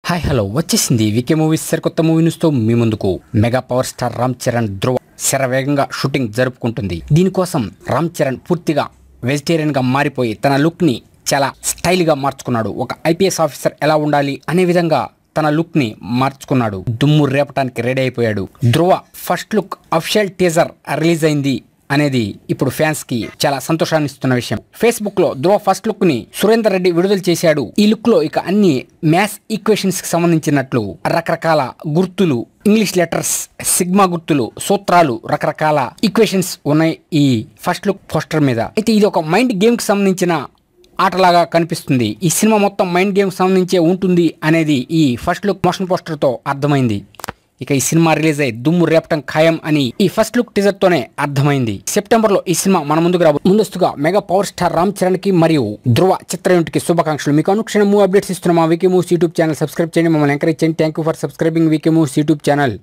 Hi hello వచ్చేసింది VK movies సరికొత్త movie న్యూస్తో మీ ముందుకు. Mega power star Ram Charan Dhruva శరవేగంగా షూటింగ్ జరుపుకుంటుంది. దీనికోసం రామ్ చరణ్ పూర్తిగా వెజిటేరియన్ గా మారిపోయి తన లుక్ ని చాలా స్టైల్ గా మార్చుకున్నాడు. ఒక ఐపీఎస్ ఆఫీసర్ ఎలా ఉండాలి అనే విధంగా తన లుక్ ని మార్చుకున్నాడు. దుమ్ము రేపటానికి రెడీ అయిపోయాడు. Dhruva first look official teaser release అయింది అనేది ఇప్పుడు ఫ్యాన్స్ కి చాలా సంతోషాన్ని ఇస్తున్న విషయం. ఫేస్బుక్ లో ధ్రువ ఫస్ట్ లుక్ ని సురేందర్ రెడ్డి విడుదల చేశాడు. ఈ లుక్ లో ఇక అన్ని మ్యాథ్స్ ఈక్వేషన్స్ కి సంబంధించినట్లు రకరకాల గుర్తులు, ఇంగ్లీష్ లెటర్స్, సిగ్మా గుర్తులు, సూత్రాలు, రకరకాల ఈక్వేషన్స్ ఉన్నాయి ఈ ఫస్ట్ లుక్ పోస్టర్ మీద. అయితే ఇది ఒక మైండ్ గేమ్ కి సంబంధించిన ఆటలాగా కనిపిస్తుంది. ఈ సినిమా మొత్తం మైండ్ గేమ్ సంబంధించే ఉంటుంది అనేది ఈ ఫస్ట్ లుక్ మోషన్ పోస్టర్ తో అర్థమైంది. ఇక ఈ సినిమా రిలీజ్ అయ్యి దుమ్ము రేపటం ఖాయం అని ఈ ఫస్ట్ లుక్ టీజర్ తోనే అర్థమైంది. సెప్టెంబర్ లో ఈ సినిమా మన ముందుకు ముందస్తుగా mega power star Ram Charan కి మరియు ధ్రువ చిత్ర యూనిట్కి శుభాకాంక్షలు. మీకు అనుక్షణం మూవీ అప్డేట్స్ ఇస్తున్న మా VK movies YouTube channel subscribe చేయండి, మమ్మల్ని ఎంకరేజ్ చేయండి. Thank you for subscribing VK movies YouTube channel.